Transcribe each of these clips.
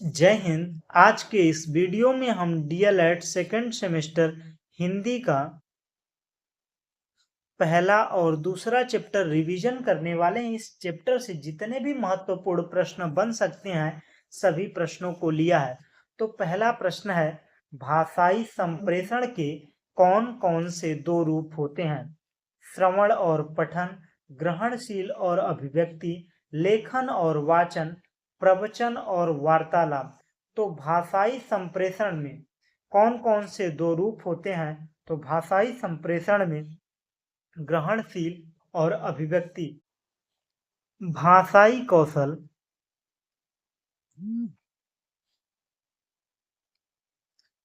जय हिंद। आज के इस वीडियो में हम डीएलएड सेकंड सेमेस्टर हिंदी का पहला और दूसरा चैप्टर रिवीजन करने वाले हैं। इस चैप्टर से जितने भी महत्वपूर्ण प्रश्न बन सकते हैं सभी प्रश्नों को लिया है। तो पहला प्रश्न है, भाषाई संप्रेषण के कौन कौन से दो रूप होते हैं? श्रवण और पठन, ग्रहणशील और अभिव्यक्ति, लेखन और वाचन, प्रवचन और वार्तालाप। तो भाषाई संप्रेषण में कौन कौन से दो रूप होते हैं? तो भाषाई संप्रेषण में ग्रहणशील और अभिव्यक्ति। भाषाई कौशल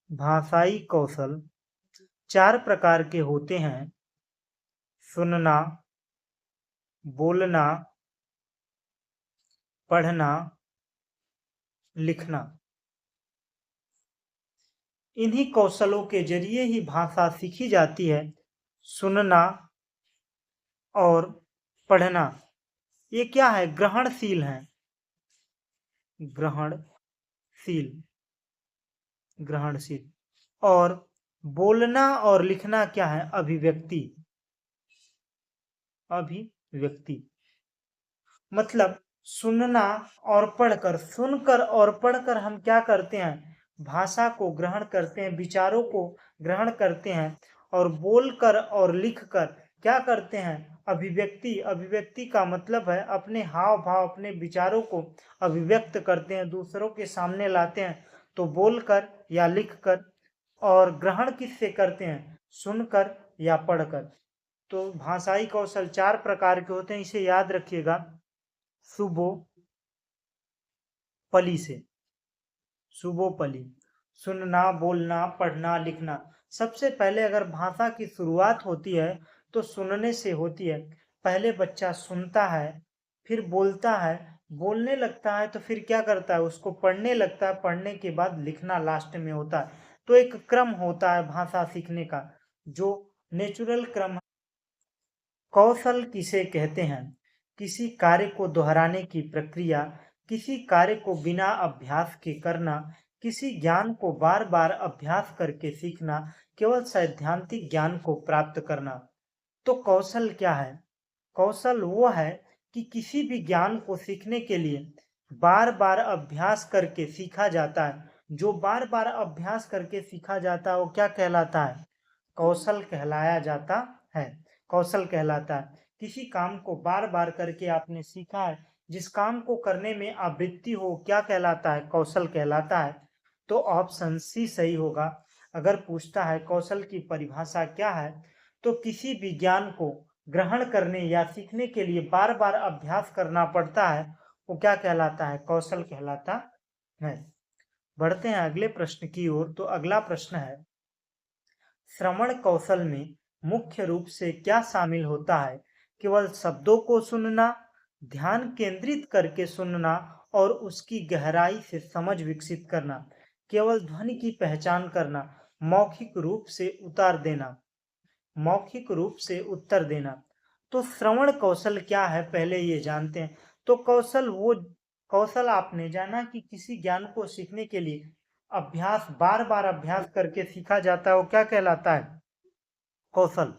भाषाई कौशल चार प्रकार के होते हैं: सुनना, बोलना, पढ़ना, लिखना। इन्हीं कौशलों के जरिए ही भाषा सीखी जाती है। सुनना और पढ़ना ये क्या है? ग्रहणशील है। ग्रहणशील ग्रहणशील। और बोलना और लिखना क्या है? अभिव्यक्ति। अभिव्यक्ति मतलब सुनना और पढ़कर, सुनकर और पढ़कर हम क्या करते हैं? भाषा को ग्रहण करते हैं, विचारों को ग्रहण करते हैं। और बोलकर और लिखकर क्या करते हैं? अभिव्यक्ति। अभिव्यक्ति का मतलब है अपने हाव भाव, अपने विचारों को अभिव्यक्त करते हैं, दूसरों के सामने लाते हैं। तो बोलकर या लिखकर। और ग्रहण किससे करते हैं? सुनकर या पढ़कर। तो भाषाई कौशल चार प्रकार के होते हैं, इसे याद रखिएगा। सुबोपली से। सुबोपली, सुनना, बोलना, पढ़ना, लिखना। सबसे पहले अगर भाषा की शुरुआत होती है तो सुनने से होती है। पहले बच्चा सुनता है, फिर बोलता है, बोलने लगता है तो फिर क्या करता है? उसको पढ़ने लगता है, पढ़ने के बाद लिखना लास्ट में होता है। तो एक क्रम होता है भाषा सीखने का, जो नेचुरल क्रम है। कौशल किसे कहते हैं? किसी कार्य को दोहराने की प्रक्रिया, किसी कार्य को बिना अभ्यास के करना, किसी ज्ञान को बार बार अभ्यास करके सीखना, केवल सैद्धांतिक ज्ञान को प्राप्त करना। तो कौशल क्या है? कौशल वो है कि किसी भी ज्ञान को सीखने के लिए बार बार अभ्यास करके सीखा जाता है। जो बार बार अभ्यास करके सीखा जाता है वो क्या कहलाता है? कौशल कहलाया जाता है। कौशल कहलाता है। किसी काम को बार बार करके आपने सीखा है, जिस काम को करने में आवृत्ति हो, क्या कहलाता है? कौशल कहलाता है। तो ऑप्शन सी सही होगा। अगर पूछता है कौशल की परिभाषा क्या है, तो किसी भी ज्ञान को ग्रहण करने या सीखने के लिए बार बार अभ्यास करना पड़ता है, वो क्या कहलाता है? कौशल कहलाता है। बढ़ते हैं अगले प्रश्न की ओर। तो अगला प्रश्न है, श्रवण कौशल में मुख्य रूप से क्या शामिल होता है? केवल शब्दों को सुनना, ध्यान केंद्रित करके सुनना और उसकी गहराई से समझ विकसित करना, केवल ध्वनि की पहचान करना, मौखिक रूप से उतार देना, मौखिक रूप से उत्तर देना। तो श्रवण कौशल क्या है पहले ये जानते हैं। तो कौशल आपने जाना कि किसी ज्ञान को सीखने के लिए अभ्यास, बार बार अभ्यास करके सीखा जाता है, वो क्या कहलाता है? कौशल।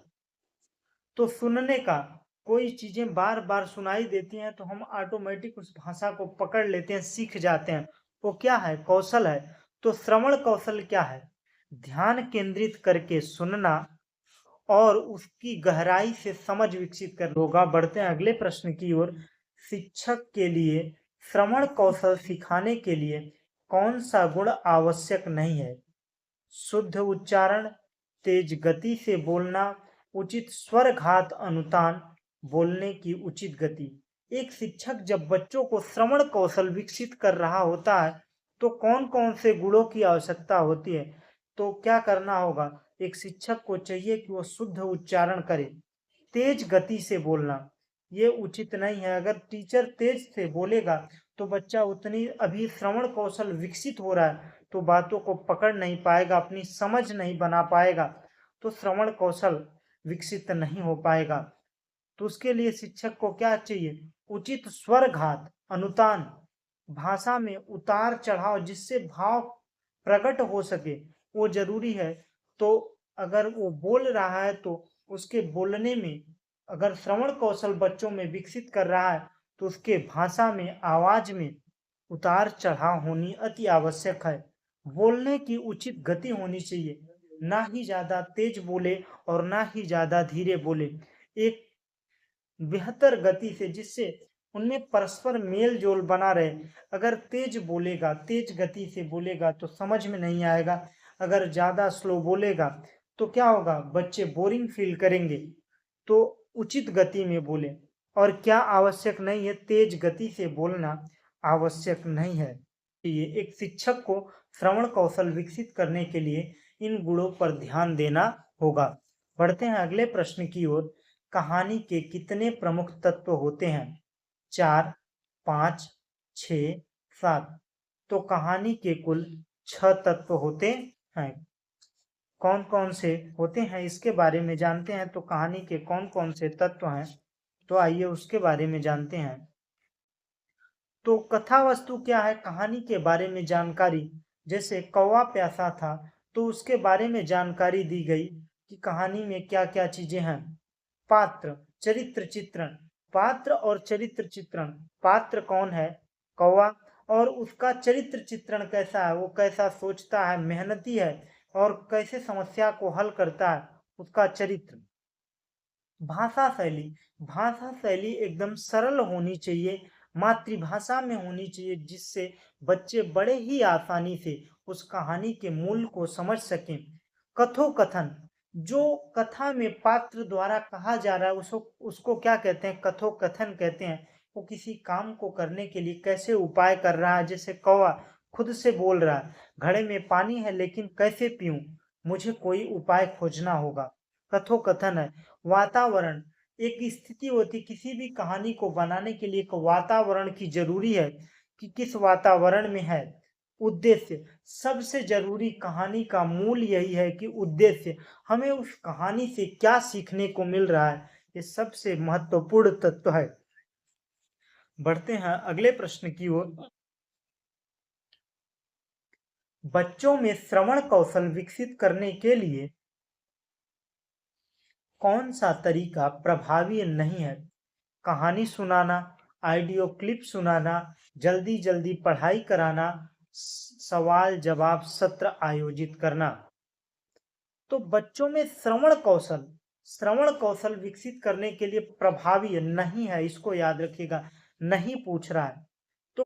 तो सुनने का, कोई चीजें बार बार सुनाई देती हैं तो हम ऑटोमेटिक उस भाषा को पकड़ लेते हैं, सीख जाते हैं, वो क्या है? कौशल है। तो श्रवण कौशल क्या है? ध्यान केंद्रित करके सुनना और उसकी गहराई से समझ विकसित कर होगा। बढ़ते हैं अगले प्रश्न की ओर। शिक्षक के लिए श्रवण कौशल सिखाने के लिए कौन सा गुण आवश्यक नहीं है? शुद्ध उच्चारण, तेज गति से बोलना, उचित स्वर घात अनुतान, बोलने की उचित गति। एक शिक्षक जब बच्चों को श्रवण कौशल विकसित कर रहा होता है तो कौन कौन से गुणों की आवश्यकता होती है? तो क्या करना होगा? एक शिक्षक को चाहिए कि वो शुद्ध उच्चारण करे, तेज गति से बोलना ये उचित नहीं है। अगर टीचर तेज से बोलेगा तो बच्चा उतनी, अभी श्रवण कौशल विकसित हो रहा है तो बातों को पकड़ नहीं पाएगा, अपनी समझ नहीं बना पाएगा, तो श्रवण कौशल विकसित नहीं हो पाएगा। तो उसके लिए शिक्षक को क्या चाहिए? उचित स्वर घात अनुतान, भाषा में उतार चढ़ाव जिससे भाव प्रकट हो सके वो जरूरी है। तो अगर वो बोल रहा है तो उसके बोलने में अगर श्रवण कौशल बच्चों में विकसित कर रहा है तो उसके भाषा में आवाज में उतार चढ़ाव होनी अति आवश्यक है। बोलने की उचित गति होनी चाहिए, ना ही ज्यादा तेज बोले और ना ही ज्यादा धीरे बोले। एक बेहतर गति से जिससे उनमें परस्पर मेल जोल बना रहे। अगर तेज बोलेगा, तेज गति से बोलेगा तो समझ में नहीं आएगा। अगर ज्यादा स्लो बोलेगा तो क्या होगा, बच्चे बोरिंग फील करेंगे। तो उचित गति में बोले। और क्या आवश्यक नहीं है, तेज गति से बोलना आवश्यक नहीं है। ये एक शिक्षक को श्रवण कौशल विकसित करने के लिए इन गुणों पर ध्यान देना होगा। बढ़ते हैं अगले प्रश्न की ओर। कहानी के कितने प्रमुख तत्व होते हैं? 4, 5, 6, 7। तो कहानी के कुल 6 तत्व होते हैं। कौन कौन से होते हैं इसके बारे में जानते हैं। तो कहानी के कौन कौन से तत्व हैं, तो आइए उसके बारे में जानते हैं। तो कथा वस्तु क्या है? कहानी के बारे में जानकारी। जैसे कौवा प्यासा था तो उसके बारे में जानकारी दी गई कि कहानी में क्या क्या चीजें हैं। पात्र, चरित्र चित्रण। पात्र और चरित्र चित्रण। पात्र कौन है? कौवा। और उसका चरित्र चित्रण कैसा है, वो कैसा सोचता है, मेहनती है और कैसे समस्या को हल करता है, उसका चरित्र। भाषा शैली। भाषा शैली एकदम सरल होनी चाहिए, मातृभाषा में होनी चाहिए, जिससे बच्चे बड़े ही आसानी से उस कहानी के मूल को समझ सकें। कथोकथन। जो कथा में पात्र द्वारा कहा जा रहा है उसको उसको क्या कहते हैं? कथोकथन कहते हैं। वो किसी काम को करने के लिए कैसे उपाय कर रहा है। जैसे कौवा खुद से बोल रहा है, घड़े में पानी है लेकिन कैसे पीऊं, मुझे कोई उपाय खोजना होगा। कथोकथन है। वातावरण। एक स्थिति होती, किसी भी कहानी को बनाने के लिए एक वातावरण की जरूरी है कि किस वातावरण में है। उद्देश्य। सबसे जरूरी कहानी का मूल यही है कि उद्देश्य, हमें उस कहानी से क्या सीखने को मिल रहा है, ये सबसे महत्वपूर्ण तत्व है। बढ़ते हैं अगले प्रश्न की ओर। बच्चों में श्रवण कौशल विकसित करने के लिए कौन सा तरीका प्रभावी नहीं है? कहानी सुनाना, ऑडियो क्लिप सुनाना, जल्दी जल्दी पढ़ाई कराना, सवाल जवाब सत्र आयोजित करना। तो बच्चों में श्रवण कौशल विकसित करने के लिए प्रभावी नहीं है, इसको याद रखिएगा। नहीं पूछ रहा है। तो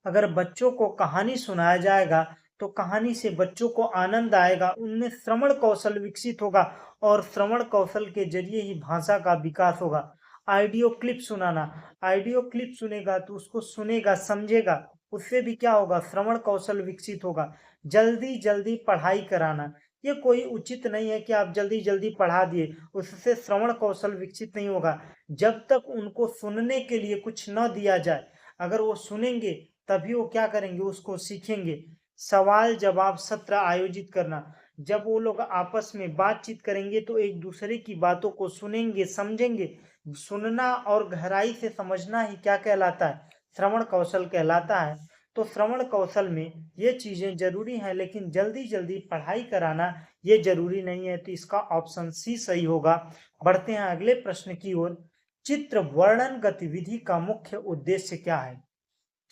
अगर बच्चों को कहानी सुनाया जाएगा तो कहानी से बच्चों को आनंद आएगा, उनमें श्रवण कौशल विकसित होगा और श्रवण कौशल के जरिए ही भाषा का विकास होगा। ऑडियो क्लिप सुनाना, ऑडियो क्लिप सुनेगा तो उसको सुनेगा, समझेगा, उससे भी क्या होगा, श्रवण कौशल विकसित होगा। जल्दी जल्दी पढ़ाई कराना, ये कोई उचित नहीं है कि आप जल्दी जल्दी पढ़ा दिए, उससे श्रवण कौशल विकसित नहीं होगा। जब तक उनको सुनने के लिए कुछ न दिया जाए, अगर वो सुनेंगे तभी वो क्या करेंगे, उसको सीखेंगे। सवाल जवाब सत्र आयोजित करना, जब वो लोग आपस में बातचीत करेंगे तो एक दूसरे की बातों को सुनेंगे, समझेंगे। सुनना और गहराई से समझना ही क्या कहलाता है? श्रवण कौशल कहलाता है। तो श्रवण कौशल में ये चीजें जरूरी हैं, लेकिन जल्दी जल्दी पढ़ाई कराना ये जरूरी नहीं है। तो इसका ऑप्शन सी सही होगा। बढ़ते हैं अगले प्रश्न की ओर। चित्र वर्णन गतिविधि का मुख्य उद्देश्य क्या है?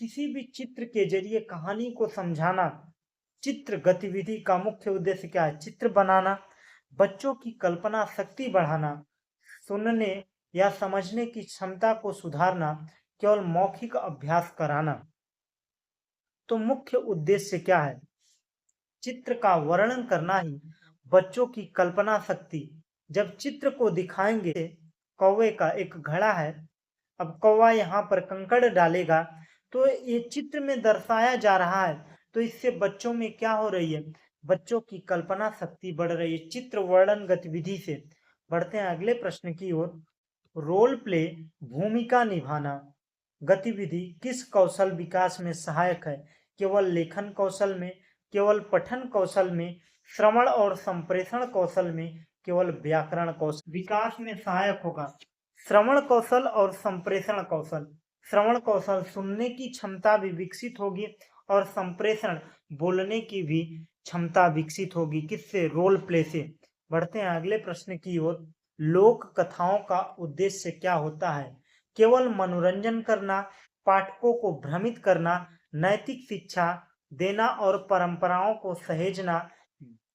किसी भी चित्र के जरिए कहानी को समझाना। चित्र गतिविधि का मुख्य उद्देश्य क्या है? चित्र बनाना, बच्चों की कल्पना शक्ति बढ़ाना, सुनने या समझने की क्षमता को सुधारना, केवल मौखिक अभ्यास कराना। तो मुख्य उद्देश्य क्या है? चित्र का वर्णन करना ही बच्चों की कल्पना शक्ति। जब चित्र को दिखाएंगे, कौवे का एक घड़ा है, अब कौवा यहाँ पर कंकड़ डालेगा तो ये चित्र में दर्शाया जा रहा है, तो इससे बच्चों में क्या हो रही है? बच्चों की कल्पना शक्ति बढ़ रही है चित्र वर्णन गतिविधि से। बढ़ते हैं अगले प्रश्न की ओर। रोल प्ले, भूमिका निभाना गतिविधि किस कौशल विकास में सहायक है? केवल लेखन कौशल में, केवल पठन कौशल में, श्रवण और संप्रेषण कौशल में, केवल व्याकरण कौशल विकास में सहायक होगा? श्रवण कौशल और संप्रेषण कौशल। श्रवण कौशल सुनने की क्षमता भी विकसित होगी और संप्रेषण बोलने की भी क्षमता विकसित होगी। किससे? रोल प्ले से। बढ़ते हैं अगले प्रश्न की ओर। लोक कथाओं का उद्देश्य क्या होता है? केवल मनोरंजन करना, पाठकों को भ्रमित करना, नैतिक शिक्षा देना और परंपराओं को सहेजना,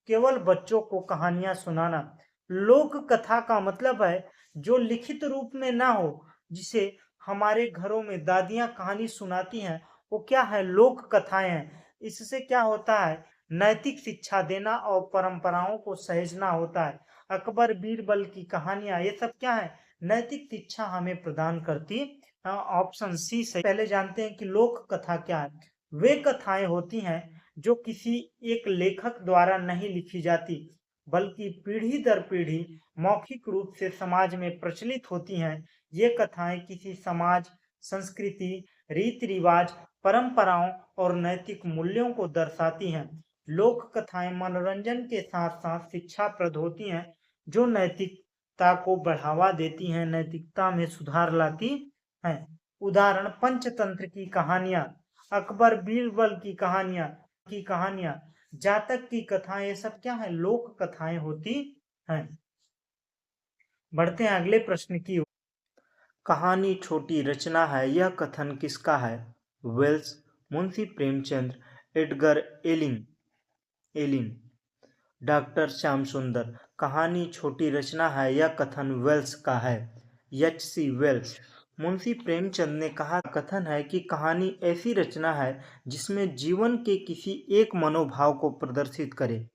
केवल बच्चों को कहानियां सुनाना। लोक कथा का मतलब है जो लिखित रूप में ना हो, जिसे हमारे घरों में दादियां कहानी सुनाती हैं, वो क्या है? लोक कथाएं हैं। इससे क्या होता है? नैतिक शिक्षा देना और परंपराओं को सहेजना होता है। अकबर बीरबल की कहानियां, ये सब क्या है? नैतिक शिक्षा हमें प्रदान करती। ऑप्शन सी सही। पहले जानते हैं कि लोक कथा क्या है। वे कथाएं होती हैं जो किसी एक लेखक द्वारा नहीं लिखी जाती, बल्कि पीढ़ी दर पीढ़ी मौखिक रूप से समाज में प्रचलित होती हैं। ये कथाएं किसी समाज, संस्कृति, रीति रिवाज, परंपराओं और नैतिक मूल्यों को दर्शाती हैं। लोक कथाएं मनोरंजन के साथ साथ शिक्षाप्रद होती हैं, जो नैतिकता को बढ़ावा देती हैं, नैतिकता में सुधार लाती हैं। उदाहरण पंचतंत्र की कहानियां, अकबर बीरबल की कहानियां, जातक की कथाएं, ये सब क्या है? लोक कथाएं होती हैं। बढ़ते हैं अगले प्रश्न की ओर। कहानी छोटी रचना है, यह कथन किसका है? Wells, Munshi Premchand, Edgar Allan, doctor Shyam Sundar. कहानी छोटी रचना है, यह कथन वेल्स का है। एच.सी. वेल्स। मुंशी प्रेमचंद ने कहा, कथन है कि कहानी ऐसी रचना है जिसमें जीवन के किसी एक मनोभाव को प्रदर्शित करे।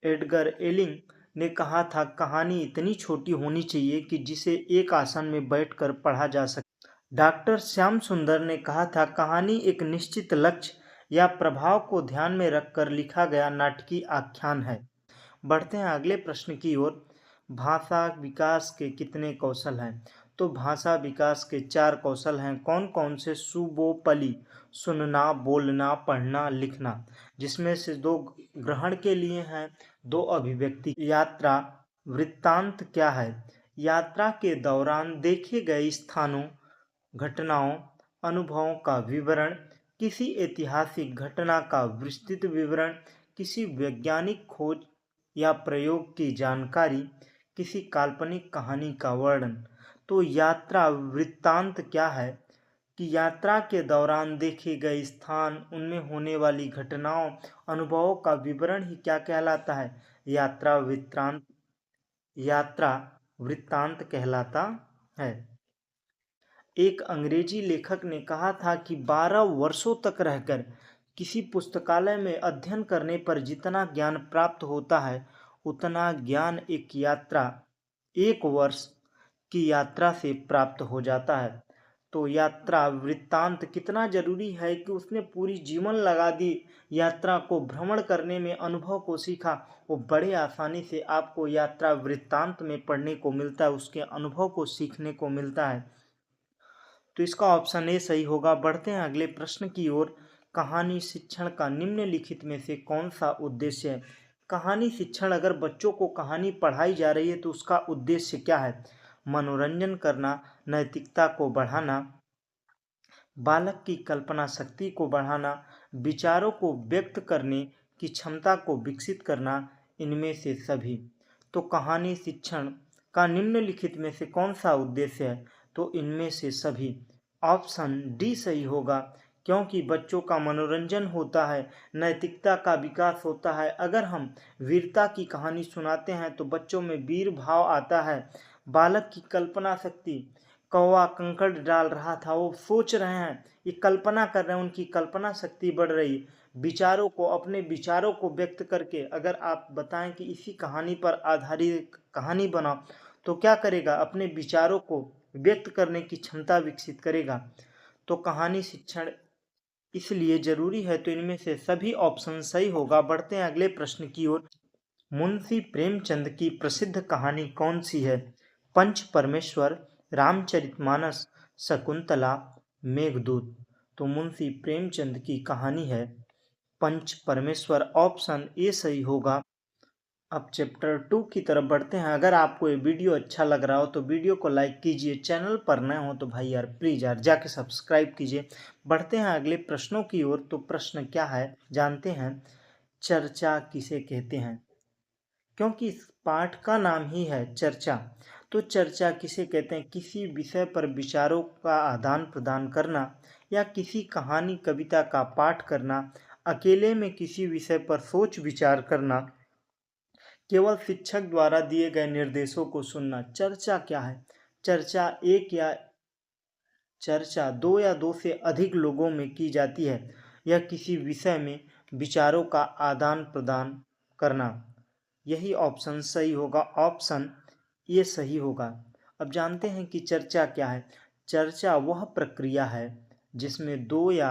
एडगर एलिंग ने कहा था, कहानी इतनी छोटी होनी चाहिए कि जिसे एक आसन में बैठकर पढ़ा जा सके। डॉक्टर श्याम सुंदर ने कहा था, कहानी एक निश्चित लक्ष्य या प्रभाव को ध्यान में रखकर लिखा गया नाटकीय आख्यान है। बढ़ते हैं अगले प्रश्न की ओर। भाषा विकास के कितने कौशल हैं? तो भाषा विकास के 4 कौशल हैं। कौन कौन से? सुबोपली, सुनना, बोलना, पढ़ना, लिखना, जिसमें से 2 ग्रहण के लिए हैं, 2 अभिव्यक्ति। यात्रा वृत्तांत क्या है? यात्रा के दौरान देखे गए स्थानों, घटनाओं, अनुभवों का विवरण, किसी ऐतिहासिक घटना का विस्तृत विवरण, किसी वैज्ञानिक खोज या प्रयोग की जानकारी, किसी काल्पनिक कहानी का वर्णन। तो यात्रा वृत्तांत क्या है कि यात्रा के दौरान देखे गए स्थान, उनमें होने वाली घटनाओं, अनुभवों का विवरण ही क्या कहलाता है? यात्रा वृत्तांत कहलाता है। एक अंग्रेजी लेखक ने कहा था कि 12 वर्षों तक रहकर किसी पुस्तकालय में अध्ययन करने पर जितना ज्ञान प्राप्त होता है, उतना ज्ञान एक वर्ष की यात्रा से प्राप्त हो जाता है। तो यात्रा वृत्तांत कितना जरूरी है कि उसने पूरी जीवन लगा दी यात्रा को भ्रमण करने में, अनुभव को सीखा। वो बड़े आसानी से आपको यात्रा वृत्तांत में पढ़ने को मिलता है, उसके अनुभव को सीखने को मिलता है। तो इसका ऑप्शन ए सही होगा। बढ़ते हैं अगले प्रश्न की ओर। कहानी शिक्षण का निम्नलिखित में से कौन सा उद्देश्य है? कहानी शिक्षण, अगर बच्चों को कहानी पढ़ाई जा रही है तो उसका उद्देश्य क्या है? मनोरंजन करना, नैतिकता को बढ़ाना, बालक की कल्पना शक्ति को बढ़ाना, विचारों को व्यक्त करने की क्षमता को विकसित करना, इनमें से सभी। तो कहानी शिक्षण का निम्नलिखित में से कौन सा उद्देश्य है? तो इनमें से सभी। ऑप्शन डी सही होगा, क्योंकि बच्चों का मनोरंजन होता है, नैतिकता का विकास होता है। अगर हम वीरता की कहानी सुनाते हैं तो बच्चों में वीर भाव आता है। बालक की कल्पना शक्ति, कौवा कंकड़ डाल रहा था, वो सोच रहे हैं, ये कल्पना कर रहे हैं, उनकी कल्पना शक्ति बढ़ रही है। विचारों को, अपने विचारों को व्यक्त करके अगर आप बताएं कि इसी कहानी पर आधारित कहानी बनाओ, तो क्या करेगा? अपने विचारों को व्यक्त करने की क्षमता विकसित करेगा। तो कहानी शिक्षण इसलिए जरूरी है। तो इनमें से सभी ऑप्शन सही होगा। बढ़ते हैं अगले प्रश्न की ओर। मुंशी प्रेमचंद की प्रसिद्ध कहानी कौन सी है? पंच परमेश्वर, रामचरितमानस, शकुंतला, मेघदूत। तो मुंशी प्रेमचंद की कहानी है पंच परमेश्वर। ऑप्शन ए सही होगा। अब चैप्टर 2 की तरफ बढ़ते हैं। अगर आपको ये वीडियो अच्छा लग रहा हो तो वीडियो को लाइक कीजिए, चैनल पर नए हो तो भाई यार प्लीज़ यार जाके सब्सक्राइब कीजिए। बढ़ते हैं अगले प्रश्नों की ओर। तो प्रश्न क्या है जानते हैं। चर्चा किसे कहते हैं? क्योंकि इस पाठ का नाम ही है चर्चा, तो चर्चा किसे कहते हैं? किसी विषय पर विचारों का आदान प्रदान करना या किसी कहानी कविता का पाठ करना, अकेले में किसी विषय पर सोच विचार करना, केवल शिक्षक द्वारा दिए गए निर्देशों को सुनना। चर्चा क्या है? चर्चा दो या दो से अधिक लोगों में की जाती है। यह किसी विषय में विचारों का आदान प्रदान करना। यही ऑप्शन सही होगा, ऑप्शन ये सही होगा। अब जानते हैं कि चर्चा क्या है। चर्चा वह प्रक्रिया है जिसमें दो या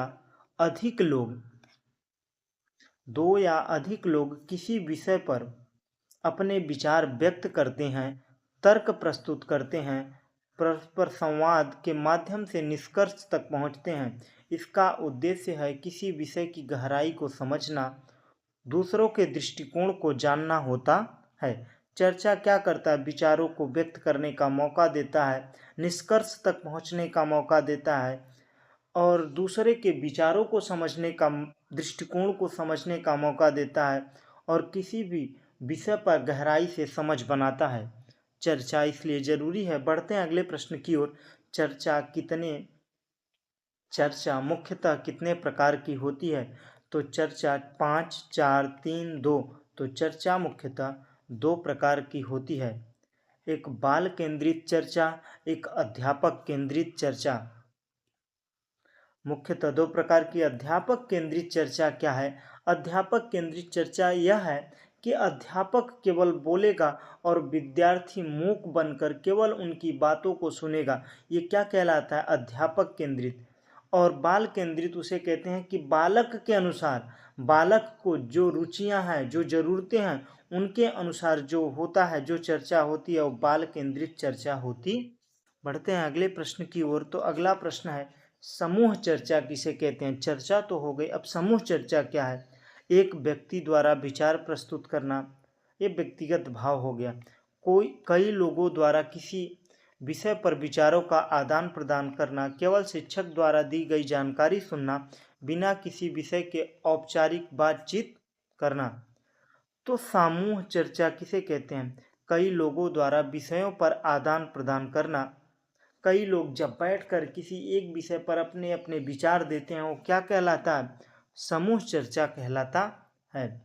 अधिक लोग किसी विषय पर अपने विचार व्यक्त करते हैं, तर्क प्रस्तुत करते हैं, परस्पर संवाद के माध्यम से निष्कर्ष तक पहुंचते हैं। इसका उद्देश्य है किसी विषय की गहराई को समझना, दूसरों के दृष्टिकोण को जानना होता है। चर्चा क्या करता है? विचारों को व्यक्त करने का मौका देता है, निष्कर्ष तक पहुंचने का मौका देता है और दूसरे के विचारों को समझने का, दृष्टिकोण को समझने का मौका देता है और किसी भी विषय पर गहराई से समझ बनाता है। चर्चा इसलिए जरूरी है। बढ़ते हैं अगले प्रश्न की ओर। चर्चा मुख्यतः कितने प्रकार की होती है? तो चर्चा 5, 4, 3, 2। तो चर्चा मुख्यतः 2 प्रकार की होती है। एक बाल केंद्रित चर्चा, एक अध्यापक केंद्रित चर्चा। मुख्यतः 2 प्रकार की अध्यापक केंद्रित चर्चा क्या है? अध्यापक केंद्रित चर्चा यह है कि अध्यापक केवल बोलेगा और विद्यार्थी मूक बनकर केवल उनकी बातों को सुनेगा। ये क्या कहलाता है? अध्यापक केंद्रित। और बाल केंद्रित उसे कहते हैं कि बालक के अनुसार, बालक को जो रुचियां हैं, जो ज़रूरतें हैं, उनके अनुसार जो होता है, जो चर्चा होती है वो बाल केंद्रित चर्चा होती। बढ़ते हैं अगले प्रश्न की ओर। तो अगला प्रश्न है समूह चर्चा किसे कहते हैं? चर्चा तो हो गई, अब समूह चर्चा क्या है? एक व्यक्ति द्वारा विचार प्रस्तुत करना, ये व्यक्तिगत भाव हो गया। कई लोगों द्वारा किसी विषय पर विचारों का आदान प्रदान करना, केवल शिक्षक द्वारा दी गई जानकारी सुनना, बिना किसी विषय के औपचारिक बातचीत करना। तो समूह चर्चा किसे कहते हैं? कई लोगों द्वारा विषयों पर आदान प्रदान करना। कई लोग जब बैठकर किसी एक विषय पर अपने अपने विचार देते हैं, वो क्या कहलाता है? समूह चर्चा कहलाता है।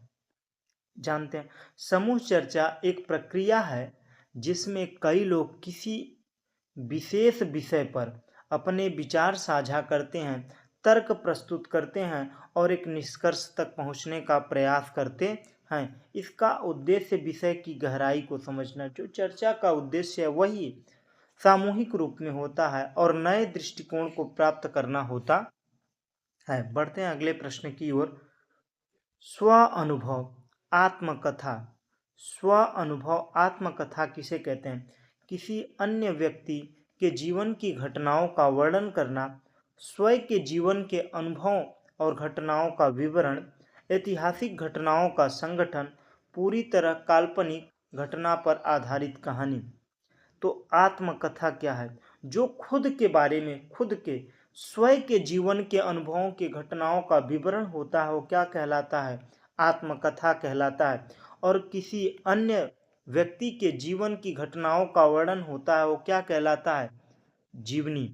जानते हैं, समूह चर्चा एक प्रक्रिया है जिसमें कई लोग किसी विशेष विषय पर अपने विचार साझा करते हैं, तर्क प्रस्तुत करते हैं और एक निष्कर्ष तक पहुंचने का प्रयास करते हैं। इसका उद्देश्य विषय की गहराई को समझना। जो चर्चा का उद्देश्य है वही सामूहिक रूप में होता है और नए दृष्टिकोण को प्राप्त करना होता है। बढ़ते हैं अगले प्रश्न की ओर। स्व अनुभव आत्मकथा। स्व अनुभव आत्मकथा किसे कहते हैं? किसी अन्य व्यक्ति के जीवन की घटनाओं का वर्णन करना, स्वयं के जीवन के अनुभवों और घटनाओं का विवरण, ऐतिहासिक घटनाओं का संगठन, पूरी तरह काल्पनिक घटना पर आधारित कहानी। तो आत्मकथा क्या है? जो खुद के बारे में, खुद के स्वयं के जीवन के अनुभवों के घटनाओं का विवरण होता है, वो क्या कहलाता है? आत्मकथा कहलाता है। और किसी अन्य व्यक्ति के जीवन की घटनाओं का वर्णन होता है, वो क्या कहलाता है? जीवनी।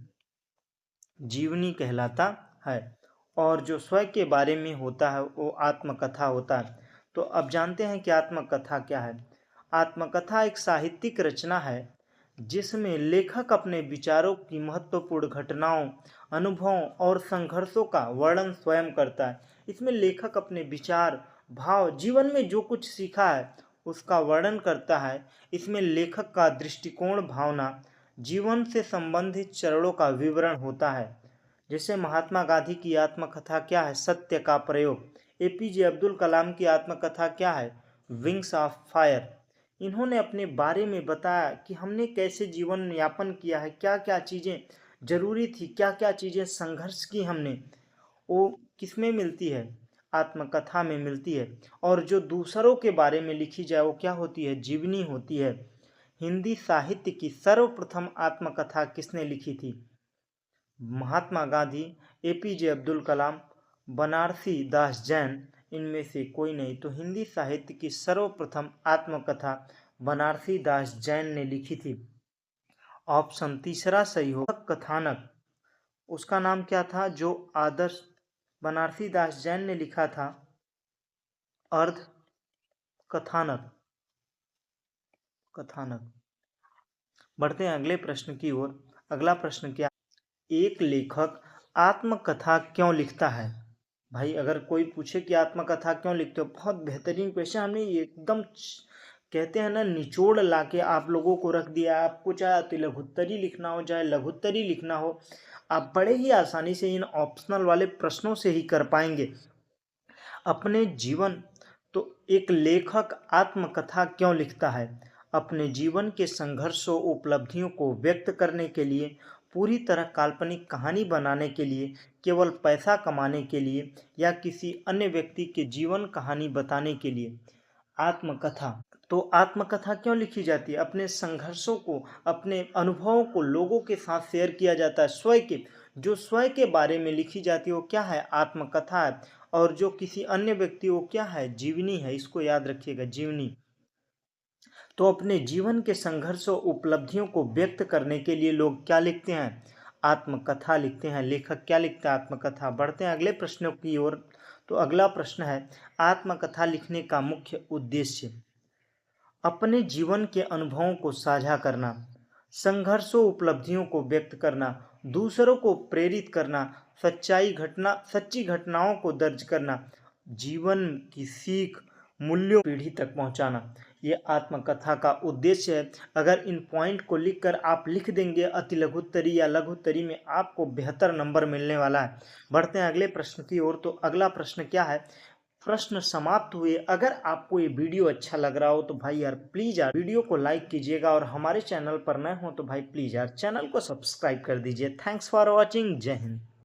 जीवनी कहलाता है। और जो स्वयं के बारे में होता है वो आत्मकथा होता है। तो अब जानते हैं कि आत्मकथा क्या है। आत्मकथा एक साहित्यिक रचना है जिसमें लेखक अपने विचारों की महत्वपूर्ण घटनाओं, अनुभवों और संघर्षों का वर्णन स्वयं करता है। इसमें लेखक अपने विचार, भाव, जीवन में जो कुछ सीखा है उसका वर्णन करता है। इसमें लेखक का दृष्टिकोण, भावना, जीवन से संबंधित चरणों का विवरण होता है। जैसे महात्मा गांधी की आत्मकथा क्या है? सत्य का प्रयोग। एपीजे अब्दुल कलाम की आत्मकथा क्या है? Wings of fire. इन्होंने अपने बारे में बताया कि हमने कैसे जीवन यापन किया है, क्या क्या चीज़ें जरूरी थी, क्या क्या चीज़ें संघर्ष की हमने, वो किसमें मिलती है? आत्मकथा में मिलती है। और जो दूसरों के बारे में लिखी जाए वो क्या होती है? जीवनी होती है। हिंदी साहित्य की सर्वप्रथम आत्मकथा किसने लिखी थी? महात्मा गांधी, एपीजे अब्दुल कलाम, बनारसी दास जैन, इनमें से कोई नहीं। तो हिंदी साहित्य की सर्वप्रथम आत्मकथा बनारसी दास जैन ने लिखी थी। ऑप्शन तीसरा सही होगा। कथानक, उसका नाम क्या था जो आदर्श बनारसी दास जैन ने लिखा था? अर्ध कथानक। कथानक। बढ़ते हैं अगले प्रश्न की ओर। अगला प्रश्न क्या? एक लेखक आत्मकथा क्यों लिखता है? भाई अगर कोई पूछे कि आत्मकथा क्यों लिखते हो, बहुत बेहतरीन क्वेश्चन। हमने एकदम कहते हैं ना निचोड़ लाके आप लोगों को रख दिया। आपको चाहे अतिलघुत्तरी लिखना हो चाहे लघुत्तरी लिखना हो, आप बड़े ही आसानी से इन ऑप्शनल वाले प्रश्नों से ही कर पाएंगे अपने जीवन। तो एक लेखक आत्मकथा क्यों लिखता है? अपने जीवन के संघर्षों उपलब्धियों को व्यक्त करने के लिए, पूरी तरह काल्पनिक कहानी बनाने के लिए, केवल पैसा कमाने के लिए, या किसी अन्य व्यक्ति के जीवन कहानी बताने के लिए? आत्मकथा। तो आत्मकथा क्यों लिखी जाती है? अपने संघर्षों को, अपने अनुभवों को लोगों के साथ शेयर किया जाता है। स्वयं के, जो स्वयं के बारे में लिखी जाती है वो क्या है? आत्मकथा है। और जो किसी अन्य व्यक्ति, वो क्या है? जीवनी है। इसको याद रखिएगा, जीवनी। तो अपने जीवन के संघर्षों उपलब्धियों को व्यक्त करने के लिए लोग क्या लिखते हैं? आत्मकथा लिखते हैं। लेखक क्या लिखता है? आत्मकथा। बढ़ते हैं अगले प्रश्नों की ओर। तो अगला प्रश्न है, आत्मकथा लिखने का मुख्य उद्देश्य? अपने जीवन के अनुभवों को साझा करना, संघर्षों उपलब्धियों को व्यक्त करना, दूसरों को प्रेरित करना, सच्ची घटनाओं को दर्ज करना, जीवन की सीख मूल्यों पीढ़ी तक पहुंचाना। ये आत्मकथा का उद्देश्य है। अगर इन पॉइंट को लिखकर आप लिख देंगे अतिलघुत्तरी या लघुत्तरी में, आपको बेहतर नंबर मिलने वाला है। बढ़ते हैं अगले प्रश्न की ओर। तो अगला प्रश्न क्या है? प्रश्न समाप्त हुए। अगर आपको ये वीडियो अच्छा लग रहा हो तो भाई यार प्लीज़ यार वीडियो को लाइक कीजिएगा, और हमारे चैनल पर नए हो तो भाई प्लीज़ यार चैनल को सब्सक्राइब कर दीजिए। Thanks for watching. जय हिंद।